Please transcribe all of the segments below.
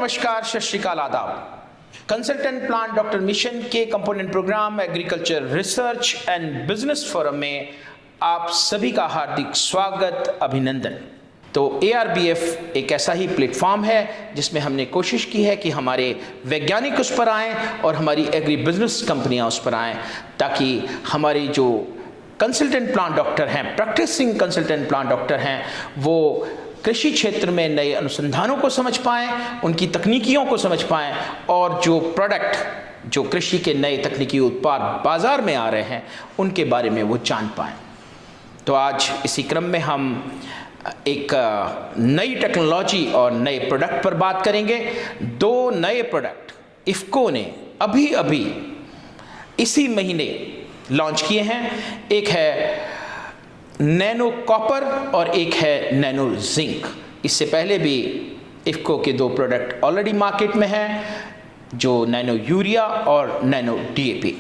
नमस्कार, सत श्री अकाल, आदाब। कंसल्टेंट प्लांट डॉक्टर मिशन के component program agriculture research and business forum में आप सभी का हार्दिक स्वागत, अभिनंदन। तो ARBF एक ऐसा ही प्लेटफॉर्म है जिसमें हमने कोशिश की है कि हमारे वैज्ञानिक उस पर आएँ और हमारी एग्री बिजनेस कंपनियां उस पर आएँ, ताकि हमारी जो कंसल्टेंट प्लांट डॉक्टर हैं, प्रैक्टिसिंग कंसल्टेंट प्लांट डॉक्टर हैं, वो कृषि क्षेत्र में नए अनुसंधानों को समझ पाएँ, उनकी तकनीकियों को समझ पाएँ और जो प्रोडक्ट, जो कृषि के नए तकनीकी उत्पाद बाज़ार में आ रहे हैं, उनके बारे में वो जान पाएँ। तो आज इसी क्रम में हम एक नई टेक्नोलॉजी और नए प्रोडक्ट पर बात करेंगे। दो नए प्रोडक्ट इफ़को ने अभी इसी महीने लॉन्च किए हैं। एक है नैनो कॉपर और एक है नैनो जिंक। इससे पहले भी इफ़को के दो प्रोडक्ट ऑलरेडी मार्केट में हैं, जो नैनो यूरिया और नैनो DAP।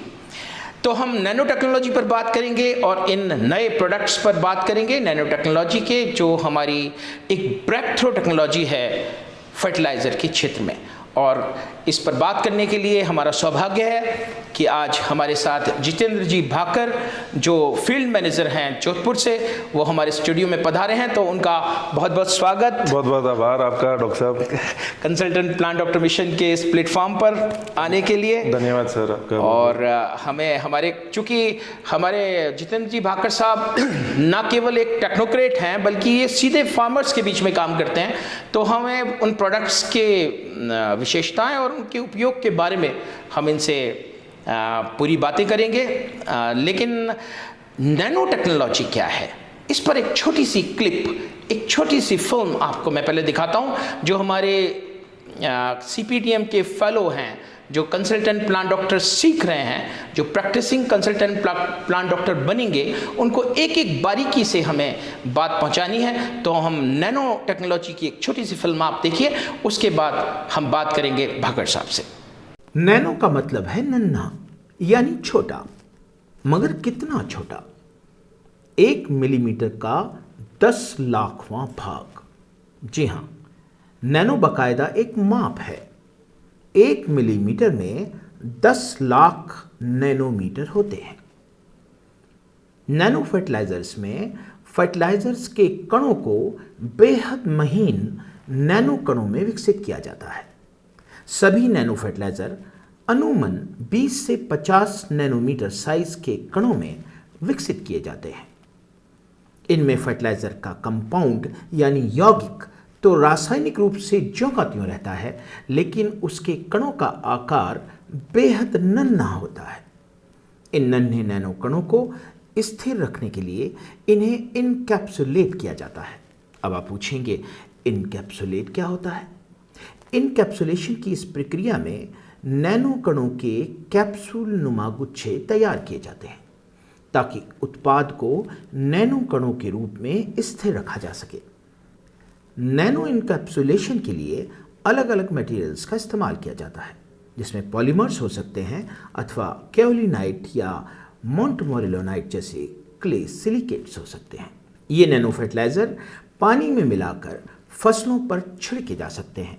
तो हम नैनो टेक्नोलॉजी पर बात करेंगे और इन नए प्रोडक्ट्स पर बात करेंगे। नैनो टेक्नोलॉजी के जो हमारी एक ब्रेक थ्रू टेक्नोलॉजी है फर्टिलाइज़र के क्षेत्र में, और इस पर बात करने के लिए हमारा सौभाग्य है कि आज हमारे साथ जितेंद्र जी भाकर, जो फील्ड मैनेजर हैं जोधपुर से, वो हमारे स्टूडियो में पधारे हैं। तो उनका बहुत बहुत स्वागत। बहुत बहुत आभार आपका डॉक्टर साहब, कंसल्टेंट प्लांट डॉक्टर मिशन के इस प्लेटफॉर्म पर आने के लिए। धन्यवाद सर आपका। और चूँकि हमारे जितेंद्र जी भाकर साहब ना केवल एक टेक्नोक्रेट हैं, बल्कि ये सीधे फार्मर्स के बीच में काम करते हैं, तो हमें उन प्रोडक्ट्स के विशेषताएं और उनके उपयोग के बारे में हम इनसे पूरी बातें करेंगे। लेकिन नैनो टेक्नोलॉजी क्या है, इस पर एक छोटी सी क्लिप, एक छोटी सी फिल्म आपको मैं पहले दिखाता हूं, जो हमारे CPTM के फेलो हैं, जो कंसल्टेंट प्लांट डॉक्टर सीख रहे हैं, जो प्रैक्टिसिंग कंसल्टेंट प्लांट डॉक्टर बनेंगे, उनको एक एक बारीकी से हमें बात पहुंचानी है। तो हम नैनो टेक्नोलॉजी की एक छोटी सी फिल्म आप देखिए, उसके बाद हम बात करेंगे भाकर साहब से। नैनो का मतलब है नन्हा, यानी छोटा। मगर कितना छोटा? 1 मिलीमीटर का 10 लाखवां भाग। जी हां, नैनो बाकायदा एक माप है। 1 मिलीमीटर में 10 लाख नैनोमीटर होते हैं। नैनो फर्टिलाइजर्स में फर्टिलाइजर्स के कणों को बेहद महीन नैनो कणों में विकसित किया जाता है। सभी नैनो फर्टिलाइजर अमूमन 20 से 50 नैनोमीटर साइज के कणों में विकसित किए जाते हैं। इनमें फर्टिलाइजर का कंपाउंड यानी यौगिक तो रासायनिक रूप से ज्यों का त्यों रहता है, लेकिन उसके कणों का आकार बेहद नन्हा होता है। इन नन्हे नैनो कणों को स्थिर रखने के लिए इन्हें इनकैप्सुलेट किया जाता है। अब आप पूछेंगे, इनकैप्सुलेट क्या होता है? इनकैप्सुलेशन की इस प्रक्रिया में नैनो कणों के कैप्सूल नुमा गुच्छे तैयार किए जाते हैं, ताकि उत्पाद को नैनो कणों के रूप में स्थिर रखा जा सके। नैनो इनकैप्सुलेशन के लिए अलग अलग मटेरियल्स का इस्तेमाल किया जाता है, जिसमें पॉलीमर्स हो सकते हैं अथवा केओलिनाइट या मोंटमोरिलोनाइट जैसे क्ले सिलिकेट्स हो सकते हैं। ये नैनो फर्टिलाइजर पानी में मिलाकर फसलों पर छिड़के जा सकते हैं।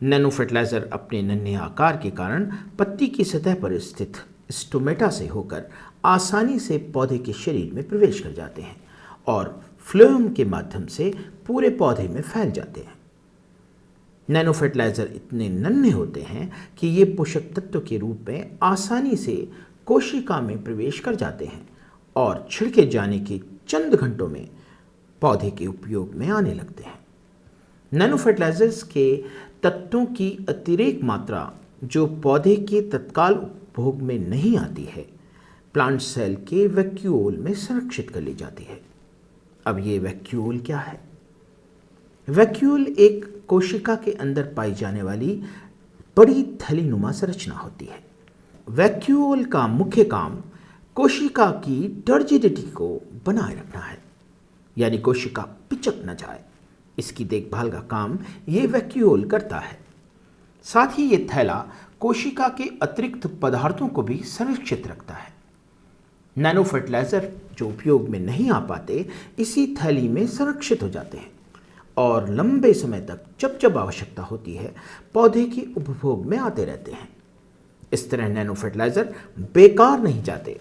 नैनो फर्टिलाइजर अपने नन्हे आकार के कारण पत्ती की सतह पर स्थित स्टोमेटा से होकर आसानी से पौधे के शरीर में प्रवेश कर जाते हैं और फ्लोएम के माध्यम से पूरे पौधे में फैल जाते हैं। नैनो फर्टिलाइजर इतने नन्हे होते हैं कि ये पोषक तत्व के रूप में आसानी से कोशिका में प्रवेश कर जाते हैं और छिड़के जाने के चंद घंटों में पौधे के उपयोग में आने लगते हैं। नैनो फर्टिलाइजर्स के तत्वों की अतिरेक मात्रा, जो पौधे के तत्काल उपभोग में नहीं आती है, प्लांट सेल के वैक्यूओल में संरक्षित कर ली जाती है। अब ये वैक्यूओल क्या है? वैक्यूल एक कोशिका के अंदर पाई जाने वाली बड़ी थैलीनुमा संरचना होती है। वैक्यूल का मुख्य काम कोशिका की टर्जिडिटी को बनाए रखना है, यानी कोशिका पिचक न जाए। इसकी देखभाल का काम ये वैक्यूल करता है। साथ ही ये थैला कोशिका के अतिरिक्त पदार्थों को भी संरक्षित रखता है। नैनो फर्टिलाइजर जो उपयोग में नहीं आ पाते, इसी थैली में संरक्षित हो जाते हैं और लंबे समय तक जब जब आवश्यकता होती है पौधे के उपभोग में आते रहते हैं। इस तरह नैनो फर्टिलाइज़र बेकार नहीं जाते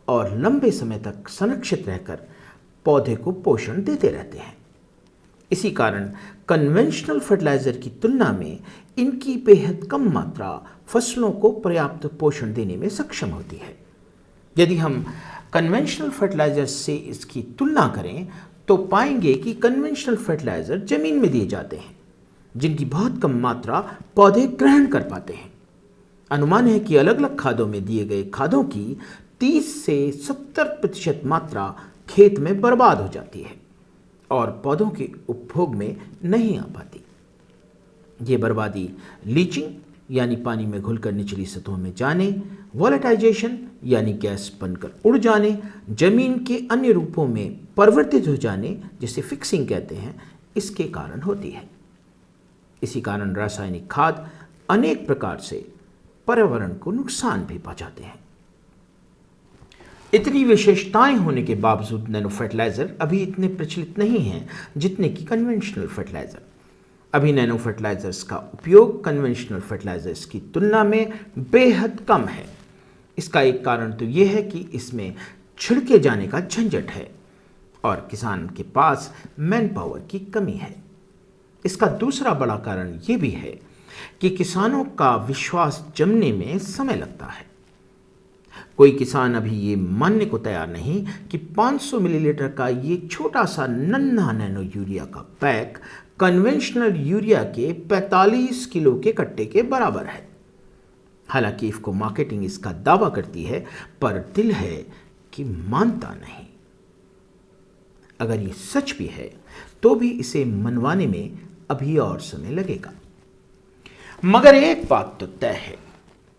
और लंबे समय तक संरक्षित रहकर पौधे को पोषण देते रहते हैं। इसी कारण कन्वेंशनल फर्टिलाइज़र की तुलना में इनकी बेहद कम मात्रा फसलों को पर्याप्त पोषण देने में सक्षम होती है। यदि हम कन्वेंशनल फर्टिलाइज़र से इसकी तुलना करें तो पाएंगे कि कन्वेंशनल फर्टिलाइज़र जमीन में दिए जाते हैं जिनकी बहुत कम मात्रा पौधे ग्रहण कर पाते हैं। अनुमान है कि अलग अलग खादों में दिए गए खादों की 30 से 70% मात्रा खेत में बर्बाद हो जाती है और पौधों के उपभोग में नहीं आ पाती। ये बर्बादी लीचिंग यानी पानी में घुलकर निचली सतहों में जाने, वोलेटाइजेशन यानी गैस बनकर उड़ जाने, जमीन के अन्य रूपों में परिवर्तित हो जाने जिसे फिक्सिंग कहते हैं, इसके कारण होती है। इसी कारण रासायनिक खाद अनेक प्रकार से पर्यावरण को नुकसान भी पहुंचाते हैं। इतनी विशेषताएं होने के बावजूद नैनो फर्टिलाइज़र अभी इतने प्रचलित नहीं हैं जितने कि कन्वेंशनल फर्टिलाइज़र। अभी नैनो फर्टिलाइज़र्स का उपयोग कन्वेंशनल फर्टिलाइज़र्स की तुलना में बेहद कम है। इसका एक कारण तो यह है कि इसमें छिड़के जाने का झंझट है और किसान के पास मैन पावर की कमी है। इसका दूसरा बड़ा कारण यह भी है कि किसानों का विश्वास जमने में समय लगता है। कोई किसान अभी ये मानने को तैयार नहीं कि 500 मिलीलीटर का ये छोटा सा नन्हा नैनो यूरिया का पैक कन्वेंशनल यूरिया के 45 किलो के कट्टे के बराबर है। हालांकि इफको मार्केटिंग इसका दावा करती है पर दिल है कि मानता नहीं। अगर ये सच भी है तो भी इसे मनवाने में अभी और समय लगेगा। मगर एक बात तो तय है,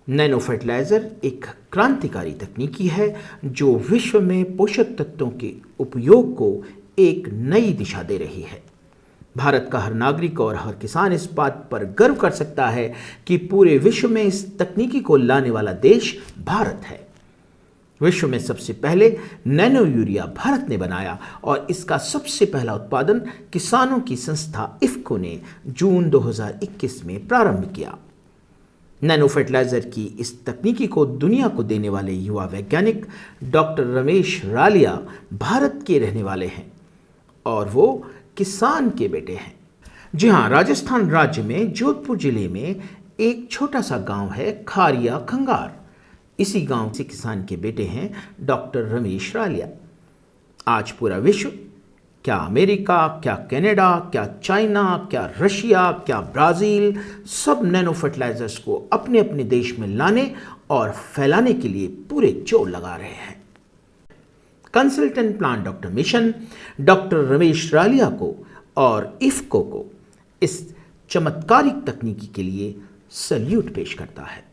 नैनो फर्टिलाइज़र एक क्रांतिकारी तकनीकी है जो विश्व में पोषक तत्वों के उपयोग को एक नई दिशा दे रही है। भारत का हर नागरिक और हर किसान इस बात पर गर्व कर सकता है कि पूरे विश्व में इस तकनीकी को लाने वाला देश भारत है। विश्व में सबसे पहले नैनो यूरिया भारत ने बनाया और इसका सबसे पहला उत्पादन किसानों की संस्था इफको ने जून 2021 में प्रारंभ किया। नैनो फर्टिलाइज़र की इस तकनीकी को दुनिया को देने वाले युवा वैज्ञानिक डॉक्टर रमेश रालिया भारत के रहने वाले हैं और वो किसान के बेटे हैं। जी हाँ, राजस्थान राज्य में जोधपुर जिले में एक छोटा सा गांव है खारिया खंगार। इसी गांव से किसान के बेटे हैं डॉक्टर रमेश रालिया। आज पूरा विश्व, क्या अमेरिका, क्या कनाडा, क्या चाइना, क्या रशिया, क्या ब्राज़ील, सब नैनो फर्टिलाइज़र्स को अपने अपने देश में लाने और फैलाने के लिए पूरे जोर लगा रहे हैं। Consultant plant doctor mission doctor Ramesh Raliya को और इफको को इस चमत्कारिक तकनीकी के लिए सल्यूट पेश करता है।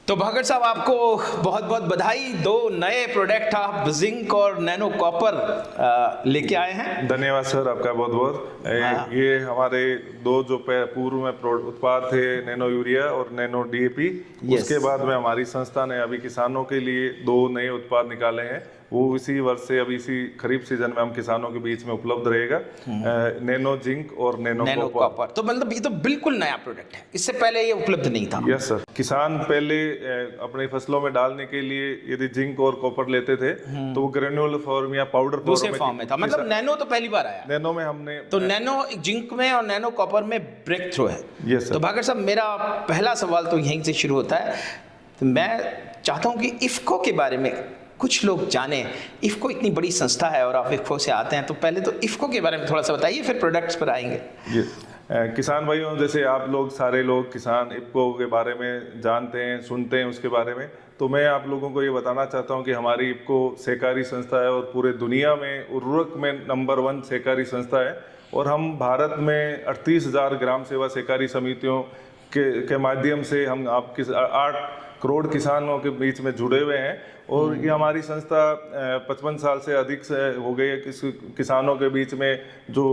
तो भागड़ साहब, आपको बहुत बहुत बधाई। 2 नए प्रोडक्ट आप जिंक और नैनो कॉपर लेके आए हैं। धन्यवाद सर, आपका बहुत बहुत। ये हमारे 2 जो पूर्व में उत्पाद थे, नैनो यूरिया और नैनो डीएपी। उसके बाद में हमारी संस्था ने अभी किसानों के लिए 2 नए उत्पाद निकाले हैं। वो इसी वर्ष से, अभी इसी खरीफ सीजन में हम किसानों के बीच में उपलब्ध रहेगा, नैनो जिंक और नैनो कॉपर। तो मतलब ये तो बिल्कुल नया प्रोडक्ट है, इससे पहले ये उपलब्ध नहीं था। Yes sir. किसान पहले अपने फसलों में डालने के लिए यदि जिंक और कॉपर लेते थे तो वो ग्रेन्यूल फॉर्म या पाउडर फॉर्म में था। मतलब नैनो तो पहली बार आया। नैनो में हमने तो नैनो जिंक में और नैनो कॉपर में ब्रेक थ्रू है। Yes sir. तो भागड़ साहब, मेरा पहला सवाल तो यहीं से शुरू होता है। तो मैं चाहता हूँ कि इफको के बारे में कुछ लोग जाने। इफको इतनी बड़ी संस्था है और आप इफको से आते हैं, तो पहले तो इफको के बारे में थोड़ा सा बताइए, फिर प्रोडक्ट्स पर आएंगे। किसान भाइयों, जैसे आप लोग सारे लोग किसान इफको के बारे में जानते हैं, सुनते हैं उसके बारे में, तो मैं आप लोगों को ये बताना चाहता हूँ कि हमारी इफको सहकारी संस्था है और पूरे दुनिया में उर्वरक में नंबर 1 सहकारी संस्था है। और हम भारत में 38,000 ग्राम सेवा सहकारी समितियों के माध्यम से हम 8 करोड़ किसानों के बीच में जुड़े हुए हैं और ये हमारी संस्था 55 साल से अधिक से हो गई है किसानों के बीच में जो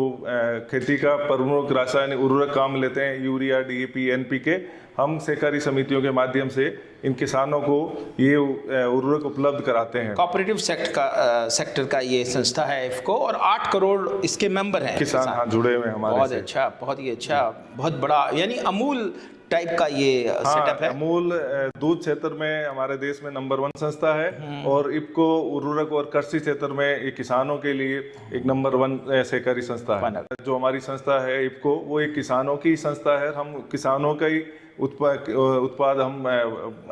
खेती का प्रमुख रासायनिक उर्वरक काम लेते हैं, यूरिया, डीएपी, एनपीके, हम सहकारी समितियों के माध्यम से इन किसानों को ये उर्वरक उपलब्ध कराते हैं। कोऑपरेटिव सेक्टर का ये संस्था है इफको, और 8 करोड़ इसके मेंबर हैं किसान हाँ जुड़े हुए हैं हमारे बहुत से। अच्छा, बहुत ही अच्छा, बहुत बड़ा, यानी अमूल टाइप का ये सेटअप है। अमूल दूध क्षेत्र में हमारे देश में नंबर 1 संस्था है और इफको उर्वरक और कृषि क्षेत्र में ये किसानों के लिए एक नंबर 1 सहकारी संस्था है। जो हमारी संस्था है इफको, वो एक किसानों की संस्था है। हम किसानों का ही उत्पाद हम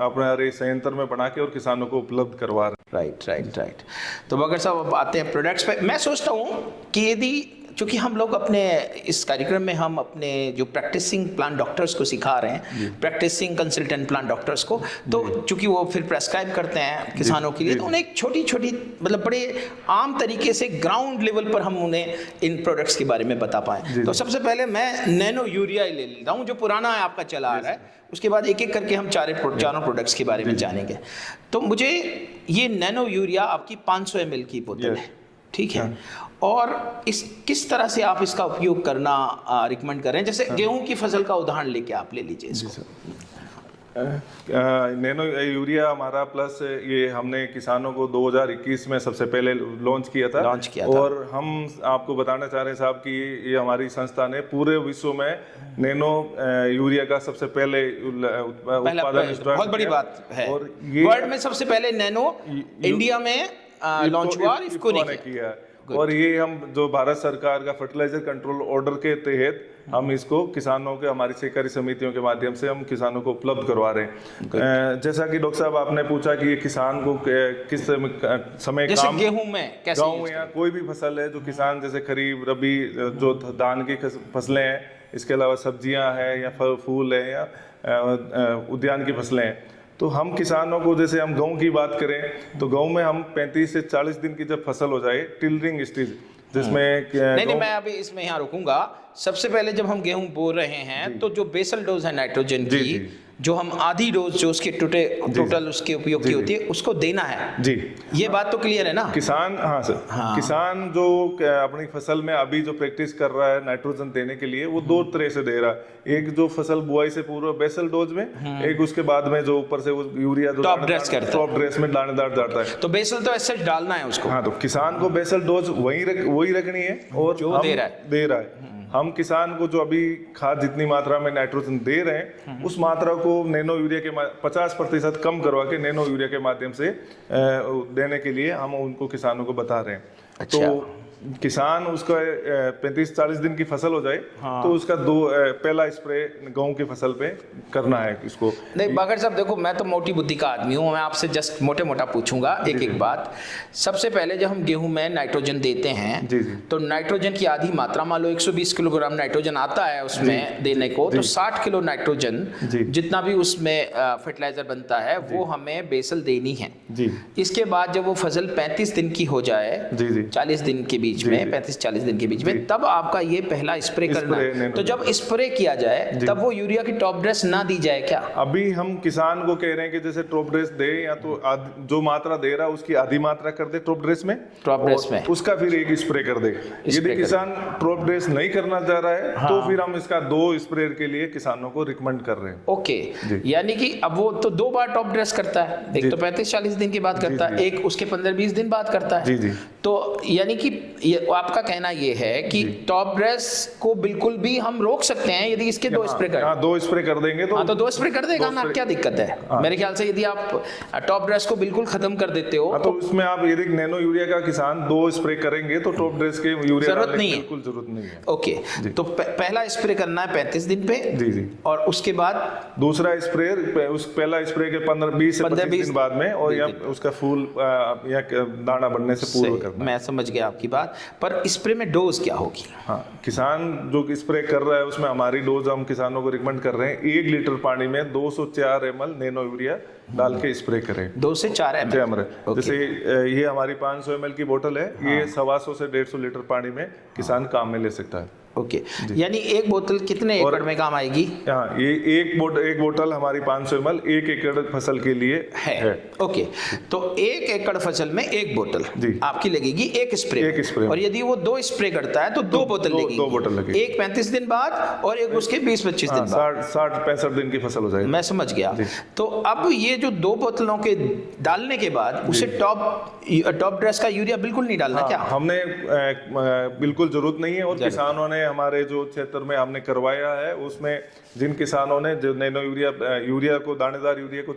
अपने संयंत्र में बना के और किसानों को उपलब्ध करवा रहे हैं। राइट। तो बगर साहब अब आते हैं प्रोडक्ट्स पे। मैं सोचता हूँ कि यदि, चूंकि हम लोग अपने इस कार्यक्रम में हम अपने जो प्रैक्टिसिंग प्लांट डॉक्टर्स को सिखा रहे हैं, प्रैक्टिसिंग कंसल्टेंट प्लांट डॉक्टर्स को, तो चूंकि वो फिर प्रेस्क्राइब करते हैं किसानों के लिए, तो उन्हें एक छोटी मतलब बड़े आम तरीके से ग्राउंड लेवल पर हम उन्हें इन प्रोडक्ट्स के बारे में बता पाएँ। तो सबसे पहले मैं नैनो यूरिया ले लेता हूँ, जो पुराना है आपका चला आ रहा है, उसके बाद एक एक करके हम चारों प्रोडक्ट्स के बारे में जानेंगे। तो मुझे ये नैनो यूरिया आपकी 500 ml की बोतल है, ठीक है, और किस तरह से आप इसका उपयोग करना रिकमेंड कर रहे हैं? जैसे गेहूं की फसल का उदाहरण लेके आप ले लीजिए इसको। नैनो यूरिया हमारा प्लस ये हमने किसानों को 2021 में सबसे पहले लॉन्च किया था। और हम आपको बताना चाह रहे हैं साहब कि ये हमारी संस्था ने पूरे विश्व में नैनो यूरिया का सबसे पहले उत्पादन, बहुत बड़ी बात है, और ये वर्ल्ड में सबसे पहले नैनो इंडिया में लॉन्च हुआ, इसको नहीं किया। और ये हम जो भारत सरकार का फर्टिलाइजर कंट्रोल ऑर्डर के तहत हम इसको किसानों के, हमारी सहकारी समितियों के माध्यम से हम किसानों को उपलब्ध करवा रहे हैं। जैसा कि डॉक्टर साहब आपने पूछा कि ये किसान को किस समय जैसे काम, गेहूं में कैसे, गेहूं या कोई भी फसल है जो किसान, जैसे खरीफ, रबी, जो धान की फसलें हैं, इसके अलावा सब्जियां हैं या फल फूल है या उद्यान की फसलें हैं, तो हम किसानों को, जैसे हम गेहूं की बात करें तो गेहूं में हम 35 से 40 दिन की जब फसल हो जाए, टिलरिंग स्टेज, जिसमें नहीं, मैं अभी इसमें यहाँ रुकूंगा। सबसे पहले जब हम गेहूं बो रहे हैं तो जो बेसल डोज है नाइट्रोजन की, जो हम आधी डोज जो उसके टोटल उसके उपयोग की होती है, उसको देना है जी। ये बात तो क्लियर है ना? किसान, हाँ सर, किसान जो अपनी फसल में अभी जो प्रैक्टिस कर रहा है नाइट्रोजन देने के लिए, वो 2 तरह से दे रहा है। एक जो फसल बुआई से पूर्व बेसल डोज में, एक उसके बाद में जो ऊपर से वो यूरिया जो टॉप ड्रेस में दानेदार जाता है। तो बेसल तो ऐसे डालना है उसको। हाँ, तो किसान को बेसल डोज वही रखनी है, और जो दे रहा है हम किसान को जो अभी खाद जितनी मात्रा में नाइट्रोजन दे रहे हैं, उस मात्रा को नैनो यूरिया के 50% कम करवा के नैनो यूरिया के माध्यम से देने के लिए हम उनको किसानों को बता रहे हैं। अच्छा। तो किसान उसका 35-40 दिन की फसल हो जाए, तो उसका पहला स्प्रे गेहूं की फसल पे करना है इसको। नहीं बागर साहब, देखो मैं तो मोटी बुद्धि का आदमी हूँ, मैं आपसे जस्ट मोटा पूछूंगा एक बात। सबसे पहले जब हम गेहूं में नाइट्रोजन देते हैं, तो नाइट्रोजन की आधी मात्रा, मान लो 120 किलोग्राम नाइट्रोजन आता है उसमें देने को, तो 60 किलो नाइट्रोजन जितना भी उसमें फर्टिलाइजर बनता है वो हमें बेसल देनी है। इसके बाद जब वो फसल 35 दिन की हो जाए, 40 दिन के बीच में, 35-40 दिन के बीच में, तब आपका ये पहला स्प्रे करना है। तो जब स्प्रे किया जाए तब वो यूरिया की टॉप ड्रेस ना दी जाए क्या? अभी हम किसान को कह रहे हैं कि जैसे टॉप ड्रेस दे, या तो जो मात्रा दे रहा है उसकी आधी मात्रा कर दे टॉप ड्रेस में, उसका फिर एक स्प्रे कर दे। यदि किसान टॉप ड्रेस नहीं करना चाह रहा है, तो फिर हम इसका 2 स्प्रे के लिए किसानों को रिकमेंड कर रहे हैं। ओके, यानी कि अब वो तो 2 बार टॉप ड्रेस करता है, एक तो 35-40 दिन की बात करता है, एक उसके 15-20 दिन बाद करता है। तो यानी कि आपका कहना ये है कि टॉप ड्रेस को बिल्कुल भी हम रोक सकते हैं यदि इसके 2 स्प्रे कर 2 स्प्रे कर देंगे तो 2 स्प्रे कर देगा ना, क्या दिक्कत है? मेरे ख्याल से यदि आप टॉप ड्रेस को बिल्कुल खत्म कर देते हो, तो उसमें आप यदि नैनो यूरिया का किसान 2 स्प्रे करेंगे तो टॉप ड्रेस के यूरिया जरूरत नहीं है, बिल्कुल जरूरत नहीं है। ओके, तो पहला स्प्रे करना है 35 दिन पे, और उसके बाद दूसरा स्प्रे, उस पहला स्प्रे के 15-20 से 25 दिन बाद में, और या उसका फूल या दाना बनने से पूर्व करना। मैं समझ गया आपकी बात, पर स्प्रे में डोज क्या होगी? हाँ, किसान जो स्प्रे कर रहा है उसमें हमारी डोज हम किसानों को रिकमेंड कर रहे हैं 1 लीटर पानी में 204 ml नैनो यूरिया डाल के स्प्रे करें। 2 से 4 ml। जैसे ये हमारी 500 ml की बोतल है, ये 125 से 150 लीटर पानी में किसान काम में ले सकता है। ओके, यानी एक बोतल कितने एकड़ में काम आएगी? हाँ, ये एक बोतल हमारी 500 ml 1 एकड़ फसल के लिए है। ओके, तो 1 एकड़ फसल में 1 बोतल जी। आपकी लगेगी एक स्प्रे। और यदि वो 2 स्प्रे करता है तो 2 बोतल लगेगी। 2 बोतल लगेगी, एक 35 दिन बाद और एक उसके 20-25 दिन बाद। 60-65 दिन की फसल हो जाएगी। मैं समझ गया। तो अब ये जो 2 बोतलों के डालने के बाद उसे टॉप ड्रेस का यूरिया बिल्कुल नहीं डालना क्या? हमने बिल्कुल जरूरत नहीं है। और किसानों ने हमारे जो क्षेत्र में हमने करवाया है, उसमें जिन किसानों ने जो नैनो यूरिया को, दानेदार यूरिया को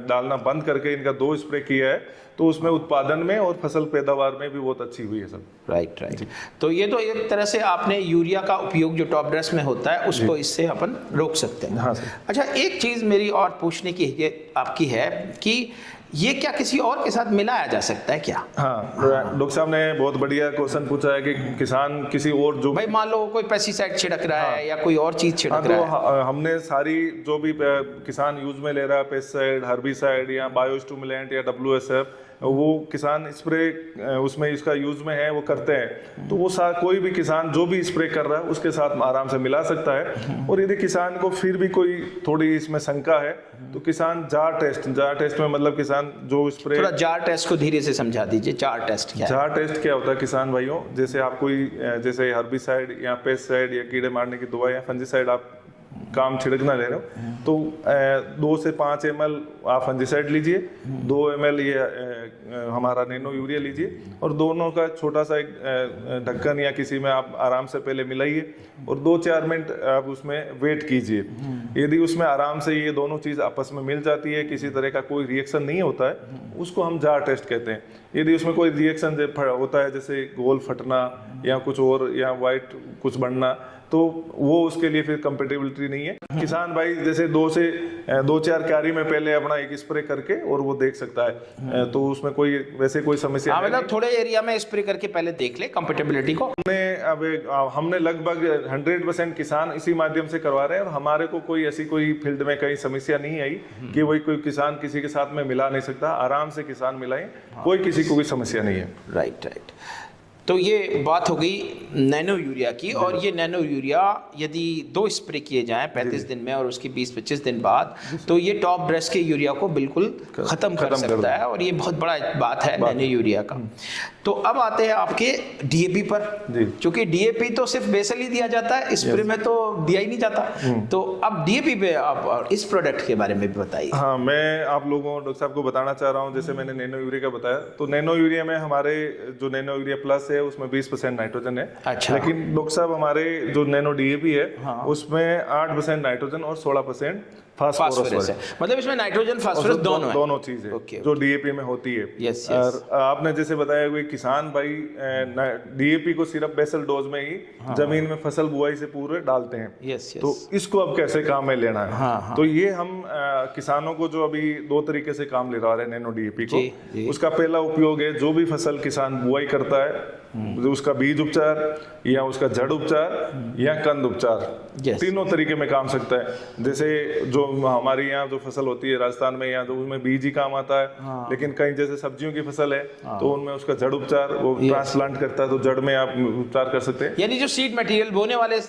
डालना बंद करके इनका 2 स्प्रे किया है, तो उसमें उत्पादन में और फसल पैदावार में भी बहुत अच्छी हुई है सब। राइट। तो ये तो एक तरह से आपने यूरिया का उपयोग जो टॉप ड्रेस में होता है उसको इससे अपन रोक सकते हैं। हाँ सर। अच्छा, एक चीज मेरी और पूछने की आपकी है कि ये क्या किसी और के साथ मिलाया जा सकता है क्या? हाँ, डॉक्टर साहब ने बहुत बढ़िया क्वेश्चन पूछा है कि किसान किसी और जो भाई मान लो कोई पेस्टिसाइड छिड़क रहा है या कोई और चीज छिड़क रहा है, हमने सारी जो भी किसान यूज में ले रहा है, पेस्टिसाइड, हर्बिसाइड या बायोस्टिमुलेंट या WSF, वो किसान स्प्रे उसमें इसका यूज में है वो करते हैं, तो वो कोई भी किसान जो भी स्प्रे कर रहा है उसके साथ आराम से मिला सकता है। और यदि किसान को फिर भी कोई थोड़ी इसमें शंका है तो किसान जार टेस्ट में, मतलब किसान जो स्प्रे, थोड़ा जार टेस्ट को धीरे से समझा दीजिए। जार टेस्ट क्या है? जार टेस्ट क्या होता है किसान भाइयों, जैसे आप कोई जैसे हर्बिसाइड या पेस्टिसाइड या कीड़े मारने की दवा या फंजीसाइड आप काम छिड़कना ले रहे हो, तो 2 से 5 ml आप फंजीसाइड लीजिए, 2 ml ये हमारा नैनो यूरिया लीजिए, और दोनों का छोटा सा एक ढक्कन या किसी में आप आराम से पहले मिलाइए और 2-4 मिनट आप उसमें वेट कीजिए। यदि उसमें आराम से ये दोनों चीज़ आपस में मिल जाती है, किसी तरह का कोई रिएक्शन नहीं होता है, उसको हम जार टेस्ट कहते हैं। यदि उसमें कोई रिएक्शन होता है, जैसे गोल फटना या कुछ और या वाइट कुछ बढ़ना, तो वो उसके लिए फिर कंपेटेबिलिटी नहीं है। किसान भाई जैसे 2-4 क्यारी में पहले अपना एक स्प्रे करके और वो देख सकता है, तो उसमें कोई वैसे कोई समस्या नहीं। मतलब थोड़े एरिया में स्प्रे करके पहले देख ले कंपेटेबिलिटी को। हमने लगभग 100% किसान इसी माध्यम से करवा रहे हैं, और हमारे को कोई ऐसी कोई फील्ड में कहीं समस्या नहीं आई कि वही कोई किसान किसी के साथ में मिला नहीं सकता। आराम से किसान मिलाएं, कोई किसी को भी समस्या नहीं है। राइट। तो ये बात हो गई नैनो यूरिया की। और ये नैनो यूरिया यदि 2 स्प्रे किए जाएं 35 दिन में और उसके 20-25 दिन बाद, तो ये टॉप ड्रेस के यूरिया को बिल्कुल खत्म कर सकता है, और ये बहुत बड़ा बात है नैनो यूरिया का। तो अब आते हैं आपके DAP पर, क्योंकि DAP तो सिर्फ बेसल ही दिया जाता है, स्प्रे में तो दिया ही नहीं जाता। तो अब DAP पे आप इस प्रोडक्ट के बारे में भी बताइए। हाँ, मैं आप लोगों डॉक्टर साहब को बताना चाह रहा हूँ, जैसे मैंने नैनो यूरिया का बताया, तो नैनो यूरिया में हमारे जो नैनो यूरिया प्लस है उसमें 20% नाइट्रोजन है। अच्छा। लेकिन डॉक्टर साहब हमारे जो नैनो DAP है उसमें 8% नाइट्रोजन और 16% फास्फोरस है। मतलब इसमें नाइट्रोजन फास्फोरस दोनों चीजें okay, जो DAP में होती है। yes. और आपने जैसे बताया कोई किसान भाई DAP को सिर्फ बेसल डोज में ही जमीन में फसल बुआई से पूरे डालते हैं। तो इसको अब कैसे काम में लेना है? तो ये हम किसानों को जो अभी 2 तरीके से काम ले रहा है नैनो DAP को। उसका पहला उपयोग है, जो भी फसल किसान बुआई करता है उसका बीज उपचार या उसका जड़ उपचार या कंद उपचार, तीनों तरीके में काम सकता है। जैसे जो हमारी यहाँ जो फसल होती है राजस्थान में, यहाँ तो उसमें बीज ही काम आता है। लेकिन कहीं जैसे सब्जियों की फसल है तो उनमें उसका जड़ उपचार वो ट्रांसप्लांट करता है, तो जड़ में आप उपचार कर सकते हैं। यानी जो सीड मटेरियल बोने वाले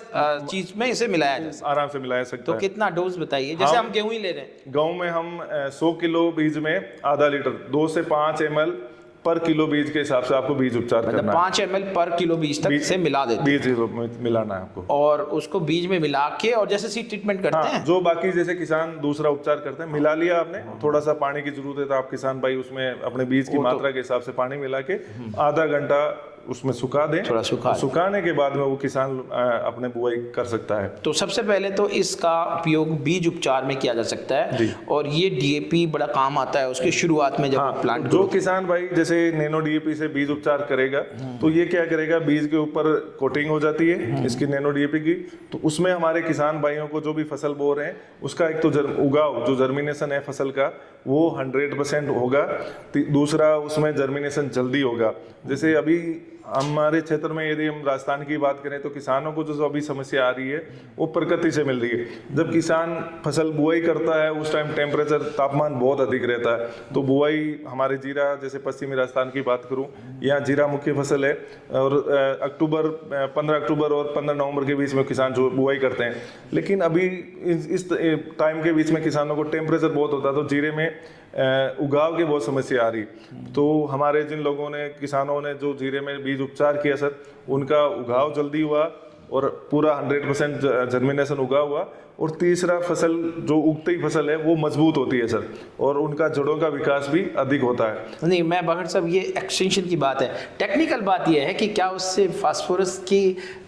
चीज में इसे मिलाया जा सकता है, आराम से मिलाया सकता है। तो कितना डोज बताइए? जैसे हम गेहूं ही ले रहे हैं, गेहूं में हम 100 किलो बीज में आधा लीटर 2 से 5 ml पर किलो बीज के हिसाब से आपको बीज उपचार करना है। 5 ml पर किलो बीज तक से मिला देते हैं, बीज मिलाना है आपको, और उसको बीज में मिला के, और जैसे सीड ट्रीटमेंट करते हैं जो बाकी जैसे किसान दूसरा उपचार करते हैं, मिला लिया आपने, थोड़ा सा पानी की जरूरत है तो आप किसान भाई उसमें अपने बीज की मात्रा के हिसाब से पानी मिला के आधा घंटा उसमें सुखा दें। थोड़ा सुखाने के बाद में वो किसान अपने बुआई कर सकता है। तो सबसे पहले तो इसका उपयोग बीज उपचार में किया जा सकता है, और ये DAP बड़ा काम आता है उसके शुरुआत में जब प्लांट जो किसान भाई जैसे नैनो DAP से बीज उपचार करेगा तो ये क्या करेगा, बीज के ऊपर कोटिंग हो जाती है इसकी नैनो DAP की, तो उसमें हमारे किसान भाइयों को जो भी फसल बो रहे हैं उसका एक तो उगाव जो जर्मिनेशन है फसल का वो 100% होगा। दूसरा उसमें जर्मिनेशन जल्दी होगा। जैसे अभी हमारे क्षेत्र में यदि हम राजस्थान की बात करें तो किसानों को जो अभी समस्या आ रही है वो प्रकृति से मिल रही है। जब किसान फसल बुआई करता है उस टाइम टेम्परेचर तापमान बहुत अधिक रहता है, तो बुआई हमारे जीरा, जैसे पश्चिमी राजस्थान की बात करूं, यहाँ जीरा मुख्य फसल है और 15 अक्टूबर और 15 नवंबर के बीच में किसान जो बुआई करते हैं। लेकिन अभी इस टाइम के बीच में किसानों को टेम्परेचर बहुत होता है, तो जीरे में उगाव की बहुत समस्या आ रही। तो हमारे जिन लोगों ने, किसानों ने जो जीरे में बीज उपचार किया सर, उनका उगाव जल्दी हुआ और पूरा 100% जर्मिनेशन उगा हुआ। और तीसरा, फसल जो उगती फसल है वो मजबूत होती है सर, और उनका जड़ों का विकास भी अधिक होता है। नहीं, मैं बघड़ साहब, ये एक्सटेंशन की बात है। टेक्निकल बात ये है कि क्या उससे फास्फोरस की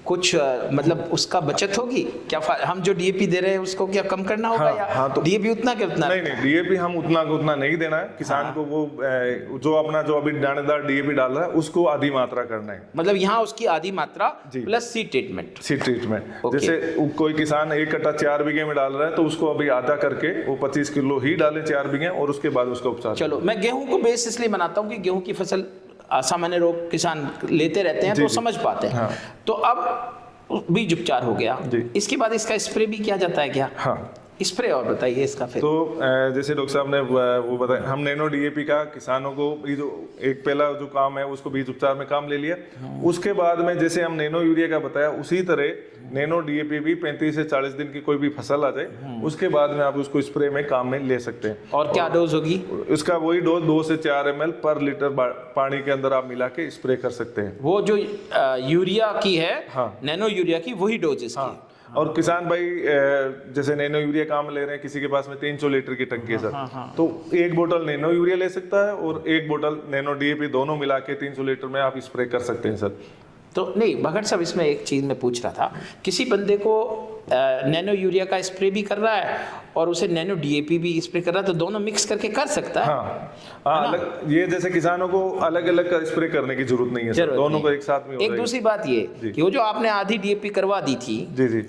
कुछ मतलब उसका बचत होगी क्या? हम जो डीएपी दे रहे हैं उसको क्या कम करना होगा? या तो डीएपी उतना के उतना? नहीं, डीएपी हम उतना को उतना नहीं देना है किसान को। वो जो अपना जो अभी दानेदार डीएपी डाल रहा है उसको आधी मात्रा करना है। मतलब यहाँ उसकी आधी मात्रा प्लस सीड ट्रीटमेंट। जैसे कोई किसान 1 कट्टा 4 बीघे में डाल रहा है तो उसको अभी आधा करके वो 25 किलो ही डाले 4 बीघे, और उसके बाद उसका उपचार। चलो, मैं गेहूं को बेस इसलिए बनाता हूँ कि गेहूं की फसल सामान्य रोग किसान लेते रहते हैं तो समझ पाते हैं। तो अब बीज उपचार हो गया, इसके बाद इसका स्प्रे भी किया जाता है क्या? हाँ, स्प्रे और बताइए इसका फिर। तो जैसे डॉक्टर साहब ने वो बताया, हम नैनो डीएपी का किसानों को जो एक पहला जो काम है उसको बीज उपचार में काम ले लिया। उसके बाद में जैसे हम नैनो यूरिया का बताया, उसी तरह नैनो डीएपी भी 35 से 40 दिन की कोई भी फसल आ जाए उसके बाद में आप उसको स्प्रे में काम में ले सकते हैं। और क्या डोज होगी उसका? वही डोज 2 से 4 ml पर लीटर पानी के अंदर आप मिला के स्प्रे कर सकते हैं। वो जो यूरिया की है, नैनो यूरिया की, वही डोज इसकी है। और किसान भाई जैसे नैनो यूरिया काम ले रहे हैं, किसी के पास में 300 लीटर की टंकी है सर, तो 1 बोतल नैनो यूरिया ले सकता है और 1 बोतल नैनो डीएपी, दोनों मिला के 300 लीटर में आप स्प्रे कर सकते हैं सर। तो नहीं भगत साहब, इसमें एक चीज़ मैं पूछ रहा था, किसी बंदे को नैनो यूरिया का स्प्रे भी कर रहा है और उसे नैनो डीएपी भी स्प्रे कर रहा है, तो दोनों मिक्स करके कर सकता है? अलग, ये जैसे किसानों को अलग अलग का स्प्रे करने की जरूरत नहीं है सर, दोनों को एक साथ में। एक दूसरी बात ये कि वो जो आपने आधी डीएपी करवा दी थी, जी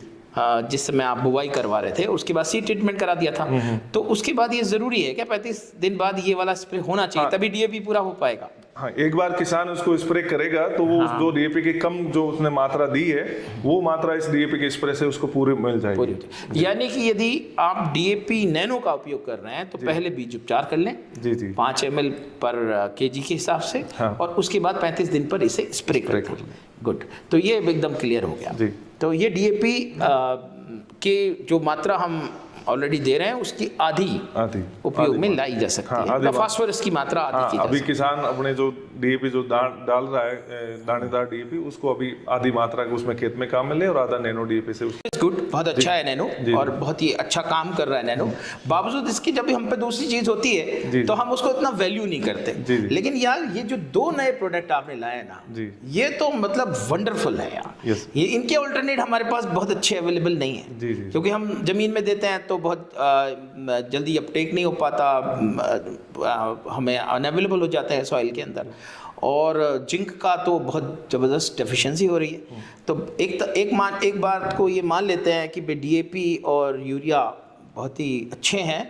जिस समय आप बुवाई करवा रहे थे, उसके बाद सीड ट्रीटमेंट करा दिया था, तो उसके बाद ये जरूरी है क्या 35 दिन बाद ये वाला स्प्रे होना चाहिए? तभी डीएपी पूरा हो पाएगा? हाँ, एक बार किसान उसको स्प्रे करेगा तो वो जो डीएपी की कम जो उसने मात्रा दी है वो मात्रा इस डीएपी के स्प्रे से उसको पूरी मिल जाएगी। यानी कि यदि आप डीएपी नैनो का उपयोग कर रहे हैं तो पहले बीज उपचार कर लें 5 ml पर केजी के हिसाब से, और उसके बाद 35 दिन पर इसे स्प्रे कर लें। गुड, तो ये एकदम क्लियर हो गया। तो ये डीएपी के जो मात्रा हम ऑलरेडी दे रहे हैं उसकी आधी उपयोग में लाई जा सकती है। फास्फोरस की मात्रा आधी अभी किसान अपने जो डीएपी जो डाल रहा है, दानेदार डीएपी, उसको अभी आधी मात्रा उसमें खेत में काम में ले और आधा नैनो डीएपी से। गुड, बहुत अच्छा है नैनो, और बहुत ही अच्छा काम कर रहा है नैनो। बावजूद इसकी जब हम पे दूसरी चीज होती है तो हम उसको इतना वैल्यू नहीं करते। लेकिन यार ये जो 2 नए प्रोडक्ट आपने लाए ना, ये तो मतलब वंडरफुल है यार। ये इनके अल्टरनेट हमारे पास बहुत अच्छे अवेलेबल नहीं है, क्योंकि हम जमीन में देते हैं तो बहुत जल्दी अपटेक नहीं हो पाता, हमें अनअवेलेबल हो जाते हैं सॉइल के अंदर, और जिंक का तो बहुत ज़बरदस्त डेफिशिएंसी हो रही है। तो एक बात को ये मान लेते हैं कि डीएपी और यूरिया बहुत ही अच्छे हैं,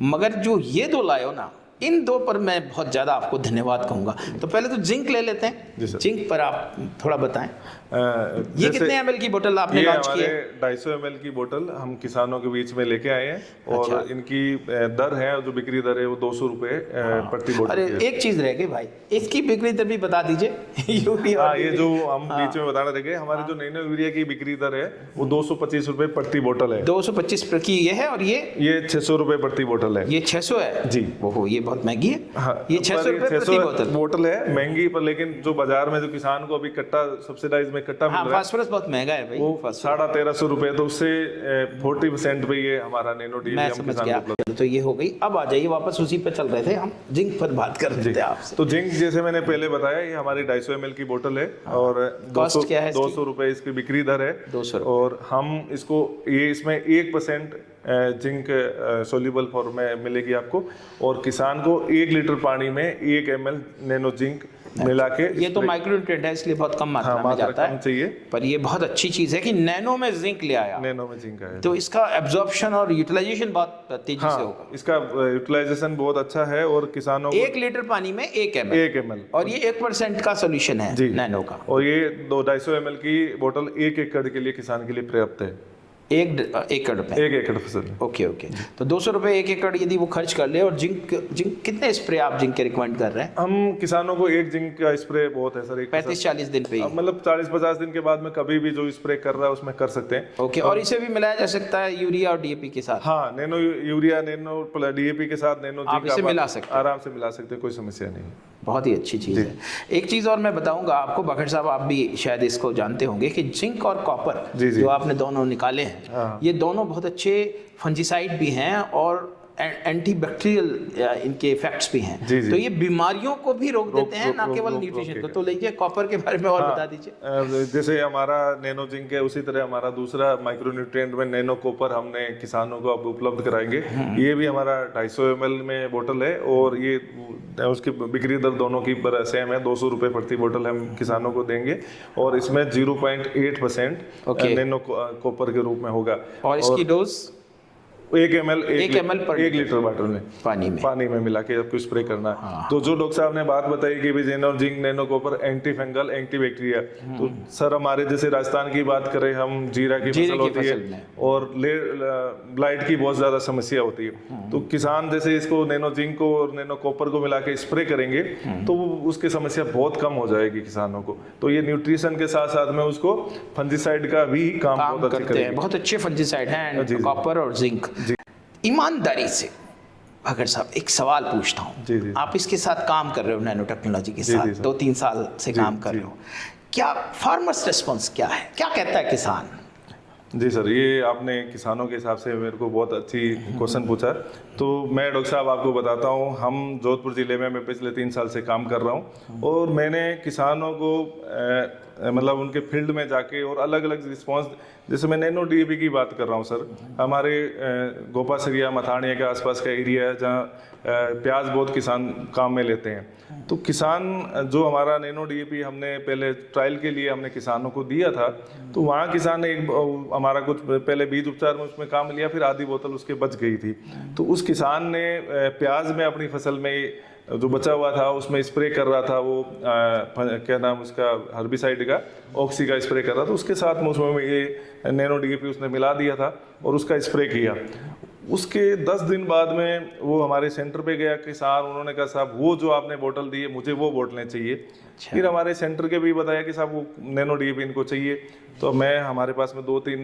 मगर जो ये 2 लाए हो ना, इन 2 पर मैं बहुत ज़्यादा आपको धन्यवाद कहूँगा। तो पहले तो जिंक ले लेते हैं, जिंक पर आप थोड़ा बताएं। ये कितने ml की बोतल आपने लॉन्च की है? 250 ml की बोतल हम किसानों के बीच में लेके आए हैं, और इनकी दर है, जो बिक्री दर है वो 200 रुपए प्रति बोतल। अरे एक चीज रह गई भाई, इसकी बिक्री दर भी बता दीजिए। यूरिया ये जो हम बीच में बताने लगे, हमारे जो नैनो यूरिया की बिक्री दर है वो 225 रुपए प्रति बोतल है। 225 की ये है, और ये 600 रुपए प्रति बोतल है। ये 600 है जी। ओहो, ये बहुत महंगी है। ये 600 रुपए प्रति बोतल है, महंगी, पर लेकिन जो बाजार में जो किसान को अभी कट्टा सब्सिडाइज में कट्टा मिल रहा है, फास्फोरस बहुत महंगा है भाई, वो 1350 रुपए, तो उससे 40% पे ये हमारा नैनो डीएपी मैं समझ गया। तो ये हो गई। अब आ जाइए वापस उसी पे चल रहे थे हम, जिंक पर बात कर रहे थे आपसे। तो जिंक जैसे मैंने पहले बताया, ये हमारी 250 ml की बोतल है, और 200 रुपए इसकी बिक्री दर है, 200। और हम इसको इसमें 1% जिंक सोल्यूबल फॉर्म में मिलेगी आपको, और किसान को 1 लीटर पानी में 1 ml नैनो जिंक मिला के ये तो माइक्रोन्यूट्रिएंट है इसलिए बहुत कम मात्रा में मात्रा जाता कम है, चाहिए। पर ये बहुत अच्छी चीज है कि नैनो में जिंक ले आया, नैनो में जिंक है। तो इसका एब्जॉर्प्शन और यूटिलाइजेशन बहुत तेजी से होगा। इसका यूटिलाइजेशन बहुत अच्छा है और किसानों को 1 लीटर पानी में 1 ml, 1 ml और ये 1% का सोल्यूशन है जी नैनो का। और ये 250 ml की बोतल 1 एकड़ के लिए किसान के लिए पर्याप्त है। 1 एकड़ में 1 एकड़ फसल। ओके ओके, तो 200 रुपए 1 एकड़ यदि वो खर्च कर ले, और जिंक कितने स्प्रे आप जिंक के रिकमेंड कर रहे हैं? हम किसानों को एक जिंक का स्प्रे बहुत है सर, एक 35-40 दिन पे ही, मतलब 40-50 दिन के बाद में कभी भी जो स्प्रे कर रहा है उसमें कर सकते हैं। ओके, और इसे भी मिलाया जा सकता है यूरिया और डीएपी के साथ? हाँ, नैनो यूरिया, नैनो डीएपी के साथ नैनो आप इसे मिला सकते हैं, आराम से मिला सकते हैं, कोई समस्या नहीं है। बहुत ही अच्छी चीज़ है। एक चीज़ और मैं बताऊंगा आपको बाखड़ साहब, आप भी शायद इसको जानते होंगे कि जिंक और कॉपर जो आपने दोनों निकाले हैं, ये दोनों बहुत अच्छे फंजीसाइड भी हैं और एंटी बैक्टीरियल इनके इफेक्ट्स भी हैं। तो ये बीमारियों को भी रोक देते हैं, ना केवल न्यूट्रिशन को। तो लीजिए कॉपर के बारे में और बता दीजिए। जैसे हमारा नैनो जिंक है, उसी तरह हमारा दूसरा माइक्रोन्यूट्रिएंट में नैनो कॉपर हमने किसानों को अब उपलब्ध कराएंगे। ये भी हमारा 250 ml में बोतल है और ये उसकी बिक्री दर दोनों की सेम है, 200 रुपये प्रति बोतल हम किसानों को देंगे, और इसमें 0.8% नैनो कॉपर के रूप में होगा। और इसकी डोज 1 ml 1 लीटर वाटर में पानी में मिला के आपको स्प्रे करना है। हाँ। तो जो डॉक्टर साहब ने बात बताई कि भी nano zinc, nano copper anti fungal, anti bacteria, तो सर हमारे जैसे राजस्थान की बात करें हम, जीरा की फसल होती है और ब्लाइट की बहुत ज्यादा समस्या होती है, तो किसान जैसे इसको नैनो जिंक को और नैनो कॉपर को मिला के स्प्रे करेंगे तो उसकी समस्या बहुत कम हो जाएगी किसानों को। तो ये न्यूट्रिशन के साथ साथ में उसको फंजीसाइड का भी काम बहुत करते हैं। बहुत अच्छे फंजीसाइड हैं कॉपर और जिंक। ईमानदारी से भगत साहब एक सवाल पूछता हूँ, आप इसके साथ काम कर रहे हो, नैनो टेक्नोलॉजी के साथ 2-3 साल से काम कर रहे हो, क्या फार्मर्स रिस्पॉन्स क्या है, क्या कहता है किसान? जी सर, ये आपने किसानों के हिसाब से मेरे को बहुत अच्छी क्वेश्चन पूछा। तो मैं डॉक्टर साहब आपको बताता हूँ, हम जोधपुर ज़िले में मैं पिछले 3 साल से काम कर रहा हूँ और मैंने किसानों को मतलब उनके फील्ड में जाके और अलग अलग रिस्पांस, जैसे मैं नैनो डीएपी की बात कर रहा हूँ सर, हमारे गोपासरिया मथानिया के आसपास का एरिया है जहाँ प्याज बहुत किसान काम में लेते हैं। तो किसान जो हमारा नैनो डीएपी हमने पहले ट्रायल के लिए हमने किसानों को दिया था, तो वहाँ किसान ने हमारा कुछ पहले बीज उपचार में उसमें काम लिया, फिर आधी बोतल उसके बच गई थी। तो उस किसान ने प्याज में अपनी फसल में जो बचा हुआ था उसमें स्प्रे कर रहा था, वो क्या नाम उसका, हर्बिसाइड का, ऑक्सी का स्प्रे कर रहा था, उसके साथ में उसमें ये नैनो डीएपी उसने मिला दिया था और उसका स्प्रे किया। उसके 10 दिन बाद में वो हमारे सेंटर पे गया किसान, उन्होंने कहा साहब वो जो आपने बोतल दी है मुझे वो बोतलें चाहिए। फिर हमारे सेंटर के भी बताया कि साहब वो नैनो डीएपी इनको चाहिए। तो मैं हमारे पास में 2-3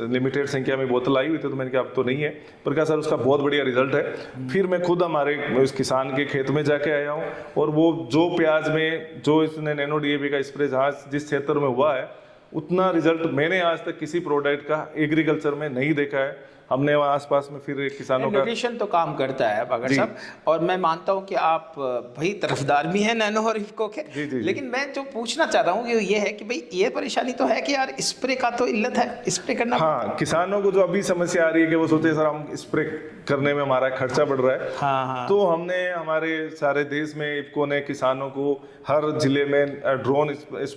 लिमिटेड संख्या में बोतल आई हुई थी, तो मैंने कहा अब तो नहीं है, पर कहा सर उसका बहुत बढ़िया रिजल्ट है। फिर मैं खुद हमारे उस किसान के खेत में जाके आया हूँ और वो जो प्याज में जो इसने नैनो डीएपी का स्प्रे जहाँ जिस क्षेत्र में हुआ है, उतना रिजल्ट मैंने आज तक किसी प्रोडक्ट का एग्रीकल्चर में नहीं देखा है। हमने वहाँ आसपास में फिर किसानों का न्यूट्रिशन तो काम करता है भगत साहब, और मैं मानता हूँ कि आप भाई तरफदार भी हैं नैनो और इफको के। लेकिन मैं जो पूछना चाह रहा हूँ कि ये है कि भाई ये परेशानी तो है कि यार स्प्रे का तो इल्लत है, स्प्रे करना। हाँ, किसानों को जो अभी समस्या आ रही है कि वो सोचे सर हम स्प्रे करने में हमारा खर्चा बढ़ रहा है। हाँ। तो हमने हमारे सारे देश में इफको ने किसानों को हर जिले में ड्रोन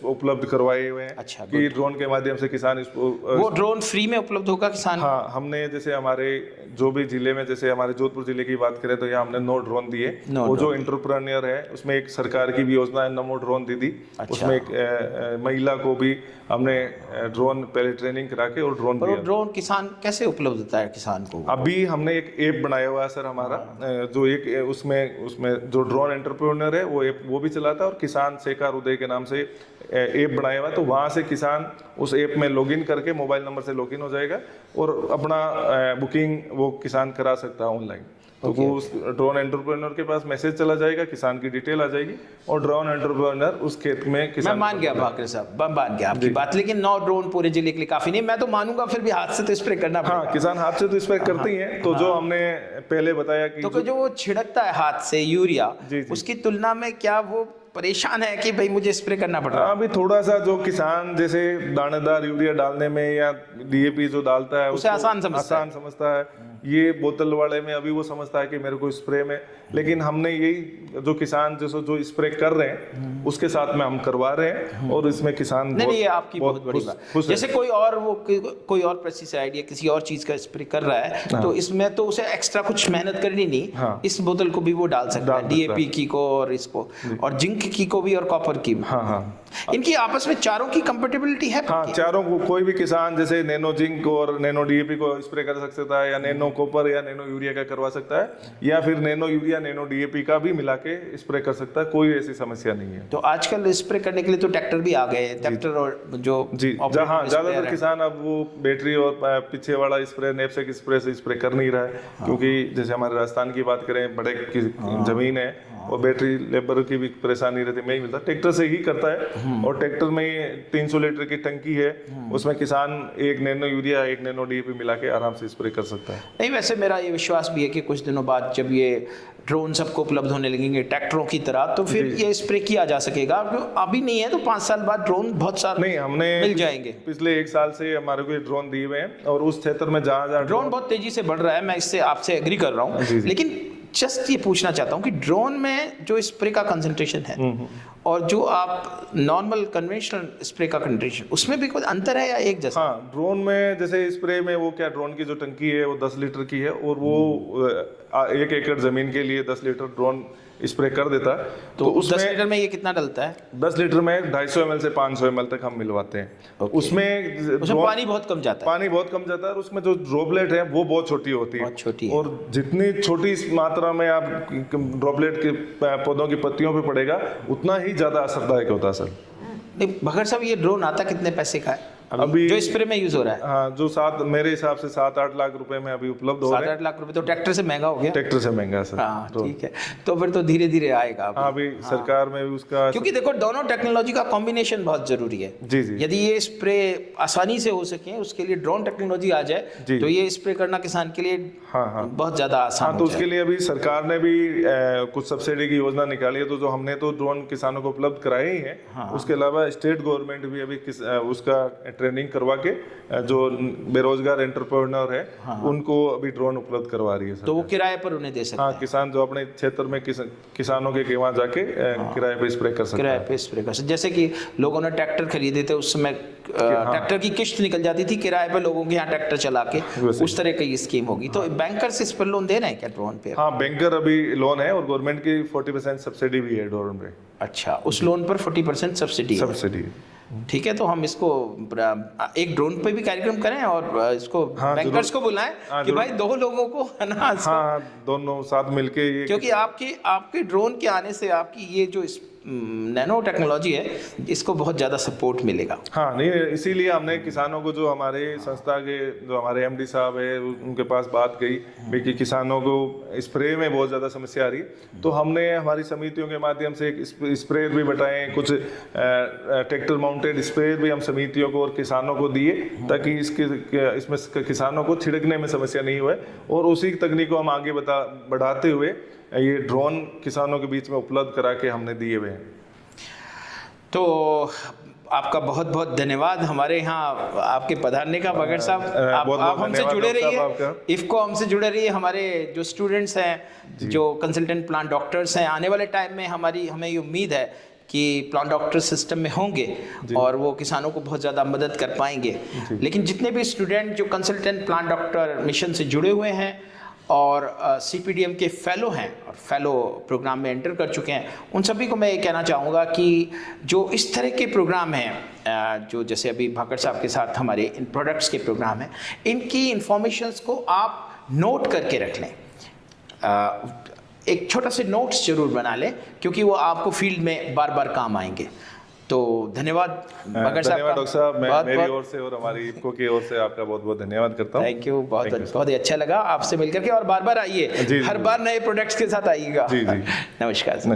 उपलब्ध करवाए हुए हैं। अच्छा, कि ड्रोन के माध्यम से किसान वो ड्रोन फ्री में उपलब्ध होगा किसान? हाँ, हमने जैसे हमारे जो भी जिले में, जैसे हमारे जोधपुर जिले की बात करें तो यहाँ हमने 9 ड्रोन दिए। वो जो एंटरप्रेन्योर है उसमें एक सरकार की भी योजना है नमो ड्रोन दीदी। अच्छा। उसमें एक महिला को भी हमने ड्रोन पहले ट्रेनिंग करा के और ड्रोन दिया। ड्रोन किसान कैसे उपलब्ध होता है किसान को? अभी हमने एक ऐप बनाया हुआ है सर हमारा, जो एक उसमें जो ड्रोन एंटरप्रेन्योर है वो ऐप वो भी चलाता है, और किसान शेखर उदय के नाम से ऐप बनाया हुआ है। तो वहाँ से किसान उस ऐप में लॉगिन करके मोबाइल नंबर से लॉगिन हो जाएगा और अपना बुकिंग वो किसान करा सकता है ऑनलाइन। तो वो उस ड्रोन एंटरप्रेन्योर के पास मैसेज चला जाएगा, किसान की डिटेल आ जाएगी और ड्रोन एंटरप्रेन्योर उस खेत में किसान। मैं मान गया भाकर साहब, मान गया आपकी बात, लेकिन 9 ड्रोन पूरे जिले के लिए काफी नहीं। मैं तो मानूंगा फिर भी हाथ से तो स्प्रे करना पड़ेगा। हाँ, किसान हाथ से तो स्प्रे करते ही हैं। तो जो हमने पहले बताया कि तो जो वो छिड़कता है हाथ से यूरिया, उसकी तुलना में क्या वो परेशान है कि भाई मुझे स्प्रे करना पड़ रहा है? अभी थोड़ा सा जो किसान जैसे दानेदार यूरिया डालने में या डीएपी जो डालता है उसे आसान समझता है, ये बोतल वाले में अभी वो समझता है कि मेरे को स्प्रे में, लेकिन हमने यही जो किसान जो स्प्रे कर रहे हैं उसके साथ में हम करवा रहे हैं और इसमें किसान नहीं, ये आपकी बहुत बड़ी बात। खुश है। जैसे कोई और पेस्टिसाइड या किसी और चीज का स्प्रे कर रहा है तो इसमें तो उसे एक्स्ट्रा कुछ मेहनत करनी नहीं, इस बोतल को भी वो डाल सकता है, डीएपी की को और इसको, और जिंक की को भी और कॉपर की भी। हाँ। इनकी आपस में चारों की कंपेटेबिलिटी है? हाँ, चारों को कोई भी किसान जैसे नैनो जिंक और नैनो डीएपी को स्प्रे कर सकता है, या नैनो कॉपर या नैनो यूरिया का करवा सकता है, या फिर नैनो यूरिया नैनो डीएपी का भी मिला के स्प्रे कर सकता है, कोई ऐसी समस्या नहीं है। तो आजकल स्प्रे करने के लिए तो ट्रैक्टर भी आ गए हैं, ट्रैक्टर और जो जी, जहाँ ज्यादातर किसान अब वो बैटरी और पीछे वाला स्प्रे नैपसेक स्प्रे से स्प्रे कर नहीं रहा है, क्योंकि जैसे हमारे राजस्थान की बात करें, बड़े जमीन है और बैटरी लेबर की भी परेशानी रहती है, नहीं मिलता, ट्रैक्टर से ही करता है। और ट्रैक्टर में 300 लीटर की टंकी है, उसमें किसान एक नैनो यूरिया एक नैनो डीएपी मिला के आराम से स्प्रे कर सकता है। नहीं, वैसे मेरा ये विश्वास भी है कि कुछ दिनों बाद जब ये ड्रोन सबको उपलब्ध होने लगेंगे ट्रैक्टरों की तरह, तो फिर ये स्प्रे किया जा सकेगा। अभी नहीं है तो 5 साल बाद ड्रोन बहुत सारे नहीं, हमने मिल जाएंगे। पिछले 1 साल से हमारे को ड्रोन दिए हुए हैं और उस क्षेत्र में जहाँ ड्रोन बहुत तेजी से बढ़ रहा है, मैं इससे आपसे एग्री कर रहा हूँ, लेकिन जस्ट ये पूछना चाहता हूँ कि ड्रोन में जो स्प्रे का कंसंट्रेशन है और जो आप नॉर्मल कन्वेंशनल स्प्रे का कंसंट्रेशन, उसमें भी कोई अंतर है या एक जैसा? हाँ, ड्रोन में जैसे स्प्रे में वो क्या, ड्रोन की जो टंकी है वो 10 लीटर की है और वो 1 एकड़ जमीन के लिए 10 लीटर ड्रोन स्प्रे कर देता है। तो उस 10 लीटर में ये कितना डलता है? 10 लीटर में 250 ml से 500 ml तक हम मिलवाते हैं। उसमें पानी बहुत कम जाता है। पानी बहुत कम जाता है और उसमें जो ड्रॉपलेट है वो बहुत छोटी होती है, बहुत छोटी है। और जितनी छोटी मात्रा में आप ड्रॉपलेट के पौधों की पत्तियों पे पड़ेगा उतना ही ज्यादा असरदायक होता है सर। नहीं भगत साहब, ये ड्रोन आता कितने पैसे का है अभी जो स्प्रे में यूज हो रहा है? हाँ, जो मेरे हिसाब से 7-8 लाख रुपए में अभी उपलब्ध हो रहे हैं। 7-8 लाख रुपए तो ट्रैक्टर से महंगा हो गया। ट्रैक्टर से महंगा है सर। हाँ ठीक है, तो फिर तो धीरे धीरे आएगा अभी। हाँ, अभी सरकार में भी उसका, क्योंकि देखो दोनों टेक्नोलॉजी का कॉम्बिनेशन बहुत जरूरी है। जी जी। यदि ये स्प्रे आसानी से हो सके, उसके लिए ड्रोन टेक्नोलॉजी आ जाए तो ये स्प्रे करना किसान के लिए बहुत ज्यादा आसान। हाँ, तो उसके लिए अभी सरकार ने भी कुछ सब्सिडी की योजना निकाली है, तो जो हमने तो ड्रोन किसानों को उपलब्ध कराए ही है। उसके अलावा स्टेट गवर्नमेंट भी अभी उसका ट्रेनिंग करवा के जो बेरोजगार एंटरप्रेन्योर है उनको अभी ड्रोन उपलब्ध करवा रही है सर। तो वो किराए पर उन्हें दे सकते हैं? हाँ, किसान जो अपने क्षेत्र में किसानों के वहाँ जाके किराए पे स्प्रे कर सकते हैं। किराए पे स्प्रे कर सकते, जैसे कि लोगों ने ट्रैक्टर खरीदे थे उस समय ट्रैक्टर की किश्त निकल जाती थी, किराए पे लोगों के यहाँ ट्रैक्टर चला के, उस तरह की स्कीम होगी। तो बैंकर्स इस पर लोन दे रहे हैं क्या ड्रोन पे? हाँ, बैंकर अभी लोन है और गवर्नमेंट की 40% सब्सिडी भी है ड्रोन पे। अच्छा, उस लोन पर 40% सब्सिडी है। ठीक है, तो हम इसको एक ड्रोन पे भी कार्यक्रम करें और इसको बैंकर्स को बुलाएं कि भाई 2 लोगों को है ना। हाँ, दोनों साथ मिलके ये, क्योंकि आपके ड्रोन के आने से आपकी ये जो नैनो टेक्नोलॉजी है इसको बहुत ज़्यादा सपोर्ट मिलेगा। हाँ, नहीं, इसीलिए हमने किसानों को, जो हमारे संस्था के जो हमारे एमडी साहब है उनके पास बात गई कि किसानों को स्प्रे में बहुत ज़्यादा समस्या आ रही है, तो हमने हमारी समितियों के माध्यम से एक स्प्रे भी बताए, कुछ ट्रैक्टर माउंटेड स्प्रे भी हम समितियों को और किसानों को दिए, ताकि इसमें किसानों को छिड़कने में समस्या नहीं हुए, और उसी तकनीक को हम आगे बढ़ाते हुए ये ड्रोन किसानों के बीच में उपलब्ध करा के हमने दिए हुए हैं। तो आपका बहुत बहुत धन्यवाद हमारे यहाँ आपके पधारने का भगत साहब। आप हमसे जुड़े रहिए, इफ़को हमसे जुड़े रहिए। हमारे जो स्टूडेंट्स हैं, जो कंसल्टेंट प्लांट डॉक्टर्स हैं, आने वाले टाइम में हमें ये उम्मीद है कि प्लांट डॉक्टर सिस्टम में होंगे और वो किसानों को बहुत ज़्यादा मदद कर पाएंगे। लेकिन जितने भी स्टूडेंट जो कंसल्टेंट प्लांट डॉक्टर मिशन से जुड़े हुए हैं और CPDM के फेलो हैं और फेलो प्रोग्राम में एंटर कर चुके हैं, उन सभी को मैं ये कहना चाहूँगा कि जो इस तरह के प्रोग्राम हैं, जो जैसे अभी भाकर साहब के साथ हमारे इन प्रोडक्ट्स के प्रोग्राम हैं, इनकी इंफॉर्मेशंस को आप नोट करके रख लें। एक छोटा से नोट्स जरूर बना लें, क्योंकि वो आपको फील्ड में बार बार काम आएंगे। तो धन्यवाद भगत साहब। धन्यवाद डॉक्टर साहब, मेरी ओर से और हमारी इफ़को की ओर से आपका बहुत बहुत धन्यवाद करता हूँ। थैंक यू, बहुत ही अच्छा लगा आपसे मिलकर के, और बार बार आइए, हर बार नए प्रोडक्ट्स के साथ आइएगा। जी जी, नमस्कार।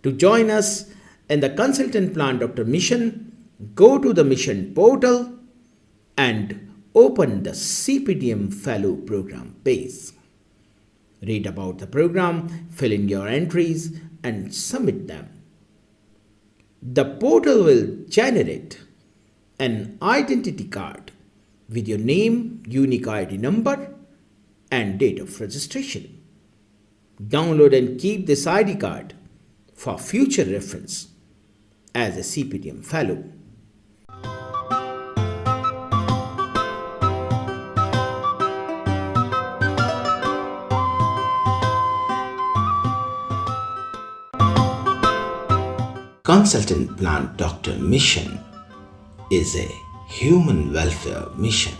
To join us in the consultant plant Dr. Mission, go to the Mission portal and open the CPDM Fellow Program page. Read about the program, fill in your entries, and submit them. The portal will generate an identity card with your name, unique ID number, and date of registration. Download and keep this ID card for future reference as a CPDM Fellow. Consultant Plant Dr. Mission is a human welfare mission.